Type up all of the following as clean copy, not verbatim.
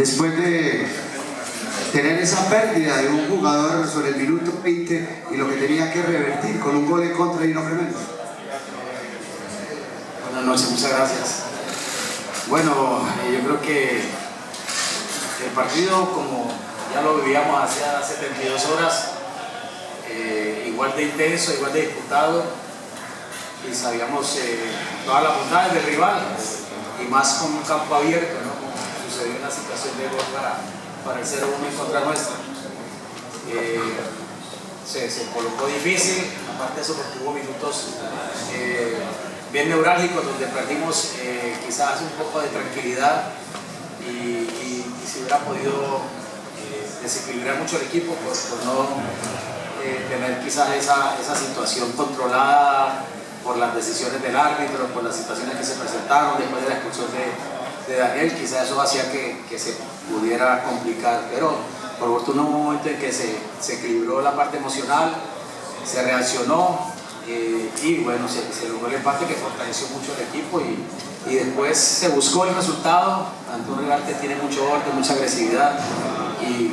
después de tener esa pérdida de un jugador sobre el minuto 20 y lo que tenía que revertir con un gol en contra y no tremendo? Buenas noches, muchas gracias. Bueno, yo creo que el partido, como ya lo vivíamos hace 72 horas, igual de intenso, igual de disputado, y sabíamos todas las bondades del rival, y más con un campo abierto, ¿no? Como sucedió en la situación de gol para el 0-1 en contra nuestra. Se colocó difícil, aparte de eso porque hubo minutos bien neurálgicos donde perdimos quizás un poco de tranquilidad y se hubiera podido desequilibrar mucho el equipo por no tener quizás esa situación controlada por las decisiones del árbitro, por las situaciones que se presentaron después de la expulsión de Daniel. Quizás eso hacía que se pudiera complicar, pero por fortuna hubo un momento en que se equilibró la parte emocional, se reaccionó y bueno, se logró el empate que fortaleció mucho el equipo y después se buscó el resultado ante un rival que tiene mucho orden, mucha agresividad y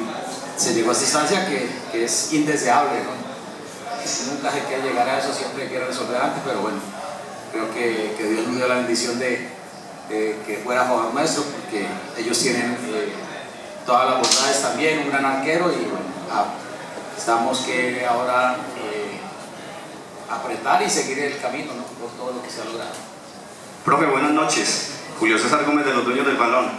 se llegó a esta instancia que es indeseable, ¿no? Nunca se quiere llegar a eso, siempre quiere resolver antes, pero bueno, creo que Dios nos dio la bendición de que fuera jugador nuestro, porque ellos tienen todas las bondades también, un gran arquero y bueno, estamos que ahora apretar y seguir el camino, ¿no? Por todo lo que se ha logrado. Profe, buenas noches. Julio César Gómez de los Dueños del Balón.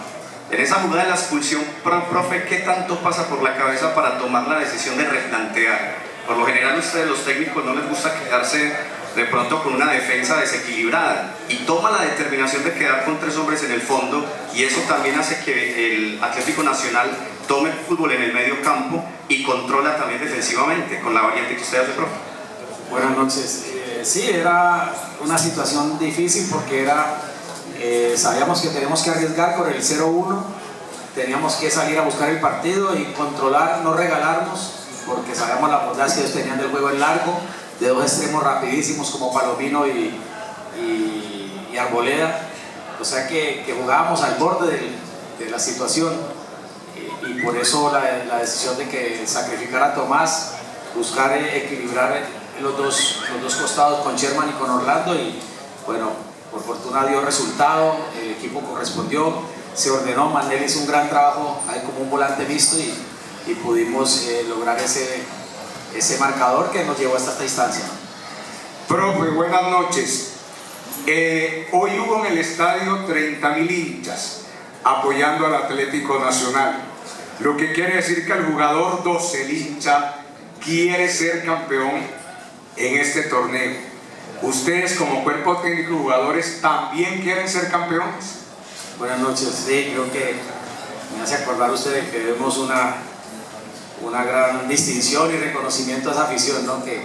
En esa jugada de la expulsión, profe, ¿qué tanto pasa por la cabeza para tomar la decisión de replantear? Por lo general a ustedes los técnicos no les gusta quedarse de pronto con una defensa desequilibrada y toma la determinación de quedar con 3 hombres en el fondo y eso también hace que el Atlético Nacional tome el fútbol en el medio campo y controla también defensivamente con la variante que usted hace, profe. Buenas noches. Sí, era una situación difícil porque sabíamos que teníamos que arriesgar por el 0-1, teníamos que salir a buscar el partido y controlar, no regalarnos, porque sabíamos la bondad que ellos tenían del juego en largo, de 2 extremos rapidísimos como Palomino y Arboleda, o sea que jugábamos al borde de la situación y por eso la decisión de que sacrificar a Tomás, buscar equilibrar los dos costados con Sherman y con Orlando y bueno, por fortuna dio resultado, el equipo correspondió, se ordenó, Manuel hizo un gran trabajo ahí como un volante mixto y pudimos lograr ese marcador que nos llevó hasta esta instancia. Profe, buenas noches. Hoy hubo en el estadio 30.000 hinchas apoyando al Atlético Nacional, lo que quiere decir que el jugador 12, el hincha, quiere ser campeón en este torneo. ¿Ustedes como cuerpo técnico y jugadores también quieren ser campeones? Buenas noches, sí, creo que me hace acordar ustedes que vemos una gran distinción y reconocimiento a esa afición, ¿no? Que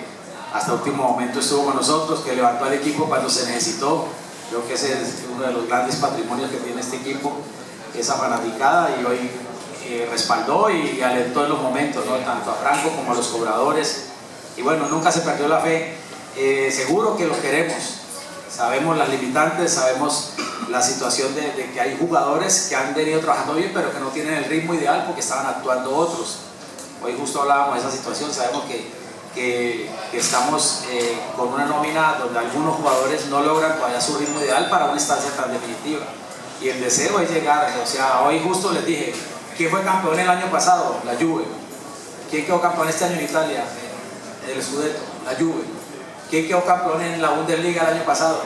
hasta último momento estuvo con nosotros, que levantó al equipo cuando se necesitó. Creo que ese es uno de los grandes patrimonios que tiene este equipo, esa fanaticada, y hoy respaldó y alentó en los momentos, ¿no? Tanto a Franco como a los cobradores, y bueno, nunca se perdió la fe. Seguro que lo queremos, sabemos las limitantes, sabemos la situación de que hay jugadores que han venido trabajando bien pero que no tienen el ritmo ideal porque estaban actuando otros. Hoy justo hablábamos de esa situación, sabemos que estamos con una nómina donde algunos jugadores no logran todavía su ritmo ideal para una instancia tan definitiva y el deseo es llegar, o sea, hoy justo les dije, ¿quién fue campeón el año pasado? La Juve. ¿Quién quedó campeón este año en Italia? El Scudetto, la Juve. ¿Quién quedó campeón en la Bundesliga el año pasado?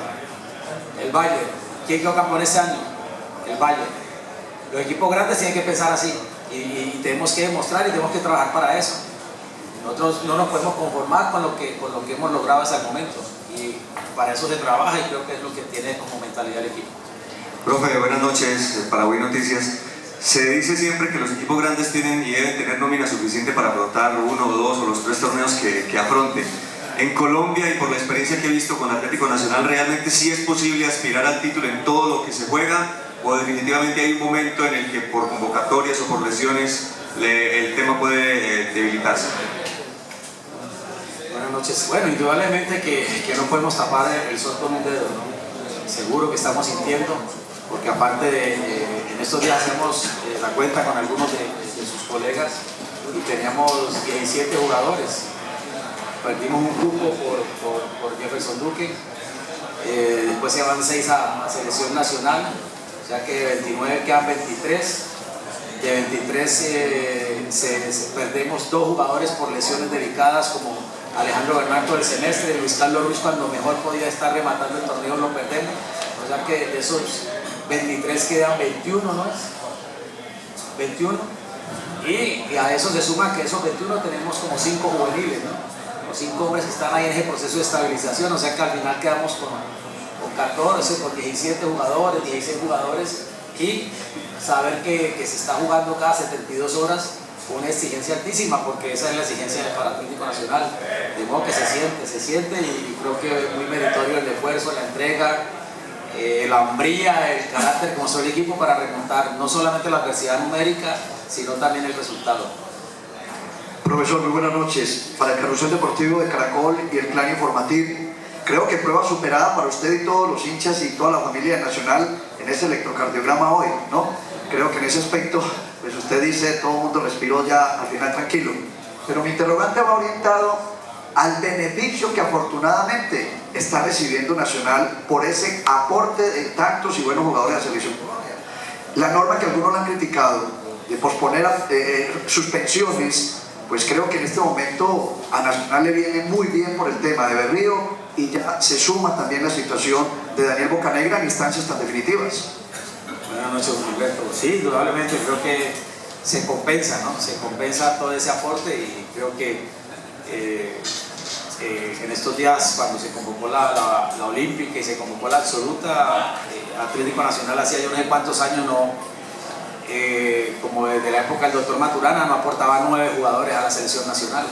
El Bayern. ¿Quién quedó campeón este año? El Bayern. Los equipos grandes tienen que pensar así y tenemos que demostrar y tenemos que trabajar para eso. Nosotros no nos podemos conformar con lo que hemos logrado hasta el momento y para eso se trabaja y creo que es lo que tiene como mentalidad el equipo. Profe, buenas noches, para Hoy Noticias. Se dice siempre que los equipos grandes tienen y deben tener nómina suficiente para afrontar 1 o 2 o los 3 torneos que afronten. En Colombia y por la experiencia que he visto con Atlético Nacional, ¿realmente sí es posible aspirar al título en todo lo que se juega? ¿O definitivamente hay un momento en el que por convocatorias o por lesiones el tema puede debilitarse? Buenas noches. Bueno, indudablemente que no podemos tapar el sol con un dedo, ¿no? Seguro que estamos sintiendo, porque aparte de En estos días hacemos la cuenta con algunos de sus colegas y teníamos 17 jugadores. Perdimos un grupo por Jefferson Duque, después se van 6 a selección nacional, o sea que de 29 quedan 23. De 23 perdemos 2 jugadores por lesiones delicadas, como Alejandro Bernardo del semestre, Luis Carlos Ruiz cuando mejor podía estar rematando el torneo lo perdemos. O sea que de esos 23 quedan 21, ¿no es? 21. Y a eso se suma que esos 21 tenemos como 5 juveniles, ¿no? Los 5 hombres que están ahí en ese proceso de estabilización, o sea que al final quedamos con 14, con 17 jugadores, 16 jugadores, y saber que se está jugando cada 72 horas con una exigencia altísima, porque esa es la exigencia para Atlético Nacional, de modo que se siente y creo que es muy meritorio el esfuerzo, la entrega, la hombría, el carácter que mostró el equipo para remontar no solamente la adversidad numérica, sino también el resultado. Profesor, muy buenas noches. Para el Carrusel Deportivo de Caracol y el Clan Informativo, creo que prueba superada para usted y todos los hinchas y toda la familia de Nacional en ese electrocardiograma hoy, ¿no? Creo que en ese aspecto, pues usted dice, todo el mundo respiró ya al final tranquilo. Pero mi interrogante va orientado al beneficio que afortunadamente está recibiendo Nacional por ese aporte de tantos y buenos jugadores de la selección colombiana. La norma que algunos la han criticado de posponer suspensiones, pues creo que en este momento a Nacional le viene muy bien por el tema de Berrío, y ya se suma también la situación de Daniel Bocanegra en instancias tan definitivas. Buenas noches, Humberto. Sí, indudablemente creo que se compensa, ¿no? Se compensa todo ese aporte y creo que en estos días, cuando se convocó la Olímpica y se convocó la Absoluta, Atlético Nacional hacía yo no sé cuántos años como desde la época del doctor Maturana, no aportaba 9 jugadores a la selección nacional.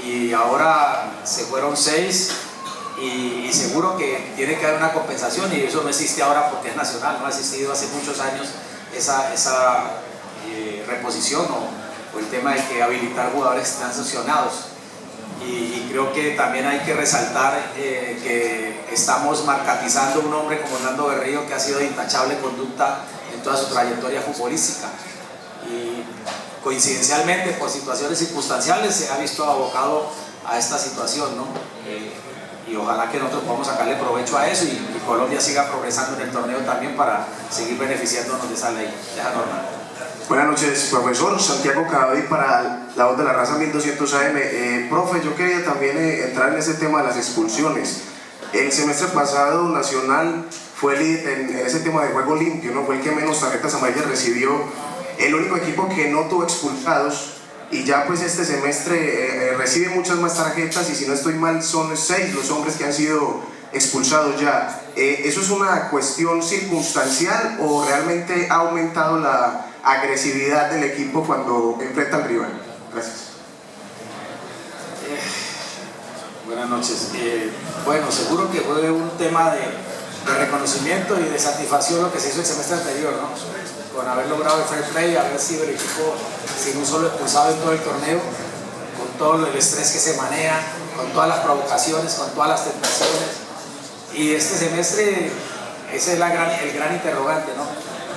Y ahora se fueron 6 y seguro que tiene que haber una compensación, y eso no existe ahora porque es Nacional, no ha existido hace muchos años esa reposición o el tema de que habilitar jugadores están sancionados. Y creo que también hay que resaltar que estamos marcatizando un hombre como Hernando Berrío, que ha sido de intachable conducta en toda su trayectoria futbolística, y coincidencialmente por situaciones circunstanciales se ha visto abocado a esta situación, ¿no? Y ojalá que nosotros podamos sacarle provecho a eso y Colombia siga progresando en el torneo también para seguir beneficiándonos de esa ley, de esa norma. Buenas noches, profesor. Santiago Cadavid para La Voz de la Raza 1200 AM. Profe, yo quería también entrar en ese tema de las expulsiones. El semestre pasado Nacional fue en ese tema de juego limpio, ¿no? Fue el que menos tarjetas amarillas recibió, el único equipo que no tuvo expulsados, y ya pues este semestre recibe muchas más tarjetas, y si no estoy mal son 6 los hombres que han sido expulsados ya. ¿Eso es una cuestión circunstancial o realmente ha aumentado la agresividad del equipo cuando enfrenta al rival? Gracias. Buenas noches. Bueno, seguro que fue un tema de reconocimiento y de satisfacción lo que se hizo el semestre anterior, ¿no? Con haber logrado el fair play, haber sido el equipo sin un solo expulsado en todo el torneo, con todo el estrés que se maneja, con todas las provocaciones, con todas las tentaciones. Y este semestre, ese es el gran interrogante, ¿no?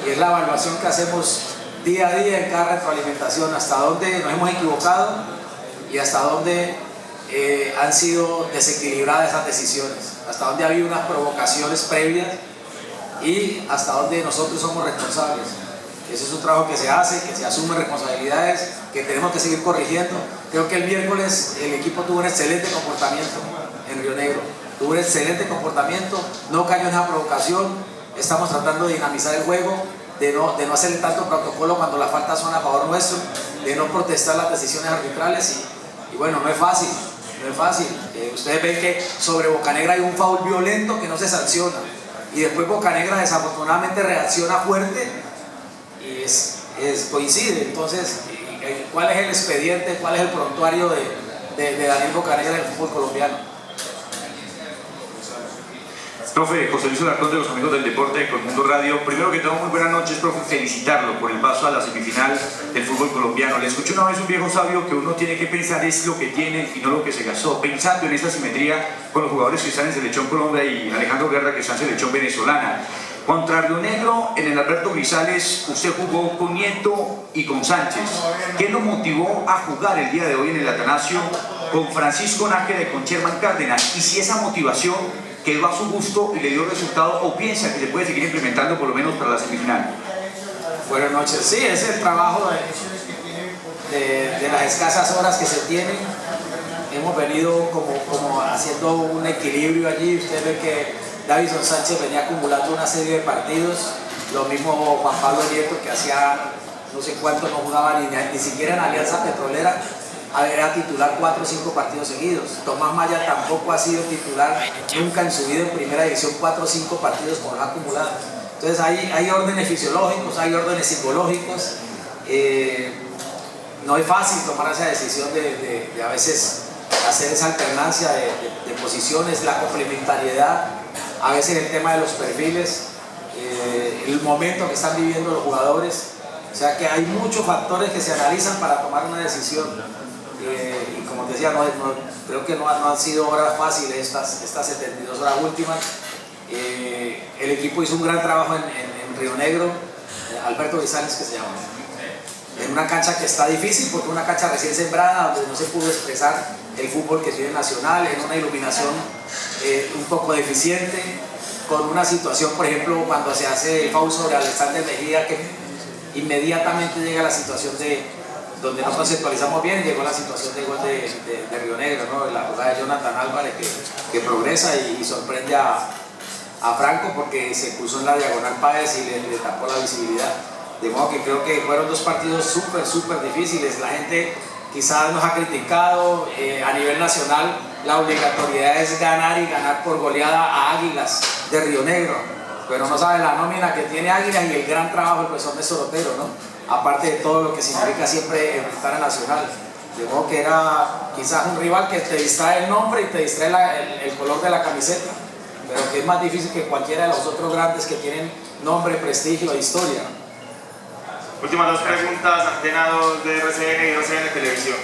Y es la evaluación que hacemos día a día en cada retroalimentación, hasta dónde nos hemos equivocado y hasta dónde han sido desequilibradas esas decisiones, hasta dónde ha habido unas provocaciones previas y hasta dónde nosotros somos responsables. Ese es un trabajo que se hace, que se asumen responsabilidades, que tenemos que seguir corrigiendo. Creo que el miércoles el equipo tuvo un excelente comportamiento en Río Negro, tuvo un excelente comportamiento, no cayó en esa provocación. Estamos tratando de dinamizar el juego, de no hacerle tanto protocolo cuando las faltas son a favor nuestro, de no protestar las decisiones arbitrales y bueno, no es fácil. No es fácil. Ustedes ven que sobre Bocanegra hay un foul violento que no se sanciona, y después Bocanegra desafortunadamente reacciona fuerte y coincide. Entonces, ¿cuál es el expediente, cuál es el prontuario de Daniel Bocanegra del fútbol colombiano? Profe, José Luis Alarcón de los Amigos del Deporte de Colmundo Radio. Primero que todo, muy buenas noches, profe. Felicitarlo por el paso a la semifinal del fútbol colombiano. Le escuché una vez un viejo sabio que uno tiene que pensar es lo que tiene y no lo que se gastó. Pensando en esa simetría con los jugadores que están en Selección Colombia y Alejandro Guerra que está en Selección Venezolana. Contra Río Negro, en el Alberto Grisales, usted jugó con Nieto y con Sánchez. ¿Qué lo motivó a jugar el día de hoy en el Atanasio con Francisco Nájera y con Sherman Cárdenas? Y si esa motivación quedó a su gusto y le dio resultado, o piensa que se puede seguir implementando por lo menos para la semifinal. Buenas noches. Sí, es el trabajo de las escasas horas que se tienen. Hemos venido como haciendo un equilibrio allí. Usted ve que Davison Sánchez venía acumulando una serie de partidos. Lo mismo Juan Pablo Nieto, que hacía no sé cuánto no jugaba ni siquiera en Alianza Petrolera. Era titular 4 o 5 partidos seguidos. Tomás Maya tampoco ha sido titular nunca en su vida en primera división 4 o 5 partidos por acumulado. Entonces hay órdenes fisiológicos, hay órdenes psicológicos. No es fácil tomar esa decisión de a veces hacer esa alternancia de posiciones, la complementariedad, a veces el tema de los perfiles, el momento que están viviendo los jugadores. O sea que hay muchos factores que se analizan para tomar una decisión. Y como te decía, creo que no han sido horas fáciles estas 72 horas últimas. El equipo hizo un gran trabajo en Río Negro, Alberto Grisales que se llama, en una cancha que está difícil porque es una cancha recién sembrada donde no se pudo expresar el fútbol que tiene Nacional, en una iluminación un poco deficiente, con una situación, por ejemplo, cuando se hace el foul sobre Alexander Mejía, que inmediatamente llega la situación donde nos conceptualizamos bien, llegó la situación de gol de Río Negro, ¿no? La jugada de Jonathan Álvarez que progresa y sorprende a Franco porque se puso en la diagonal Páez y le tapó la visibilidad. De modo que creo que fueron dos partidos súper difíciles. La gente quizás nos ha criticado a nivel nacional. La obligatoriedad es ganar y ganar por goleada a Águilas de Río Negro, pero no sabe la nómina que tiene Águilas y el gran trabajo del profesor de Sorotero, ¿no? Aparte de todo lo que significa siempre enfrentar a Nacional. De modo que era quizás un rival que te distrae el nombre y te distrae el color de la camiseta, pero que es más difícil que cualquiera de los otros grandes que tienen nombre, prestigio e historia. Últimas 2 preguntas, antenados de RCN y RCN Televisión.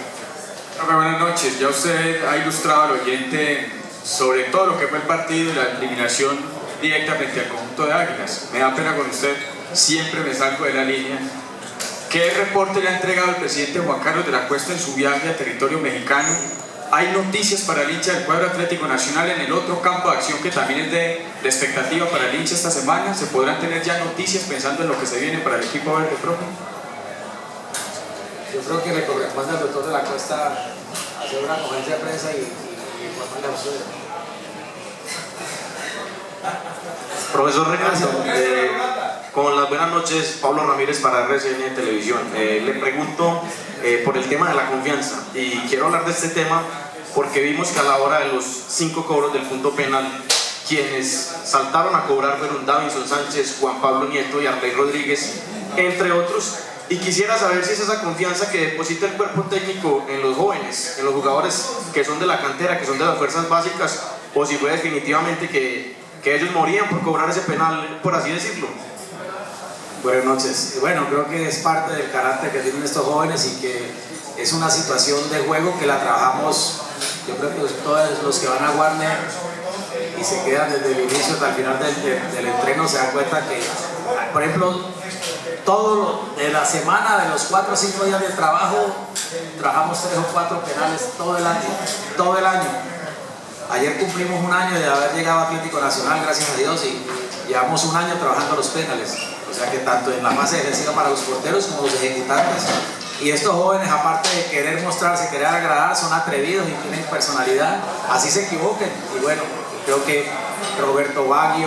Buenas noches, ya usted ha ilustrado al oyente sobre todo lo que fue el partido y la eliminación directa frente al conjunto de Águilas. Me da pena con usted, siempre me salgo de la línea. ¿Qué reporte le ha entregado el presidente Juan Carlos de la Cuesta en su viaje a territorio mexicano? ¿Hay noticias para el hincha del cuadro Atlético Nacional en el otro campo de acción que también es de expectativa para el hincha esta semana? ¿Se podrán tener ya noticias pensando en lo que se viene para el equipo verde, profe? Yo creo que le corresponde al doctor de la Cuesta hacer una conferencia de prensa y informarle a ustedes. Profesor Reinaldo, con las buenas noches, Pablo Ramírez para RCN Televisión. Le pregunto por el tema de la confianza y quiero hablar de este tema porque vimos que a la hora de los 5 cobros del punto penal, quienes saltaron a cobrar fueron Davison Sánchez, Juan Pablo Nieto y Arley Rodríguez, entre otros. Y quisiera saber si es esa confianza que deposita el cuerpo técnico en los jóvenes, en los jugadores que son de la cantera, que son de las fuerzas básicas, o si fue definitivamente que ellos morían por cobrar ese penal, por así decirlo. Buenas noches. Bueno, creo que es parte del carácter que tienen estos jóvenes y que es una situación de juego que la trabajamos, yo creo que todos los que van a Warner y se quedan desde el inicio hasta el final del entreno se dan cuenta que, por ejemplo, todo de la semana, de los 4 o 5 días de trabajo, trabajamos 3 o 4 penales todo el año. Ayer cumplimos un año de haber llegado a Atlético Nacional, gracias a Dios, y llevamos un año trabajando los penales. O sea que tanto en la fase defensiva para los porteros como los ejecutantes. Y estos jóvenes, aparte de querer mostrarse, querer agradar, son atrevidos y tienen personalidad. Así se equivoquen. Y bueno, creo que Roberto Baggio,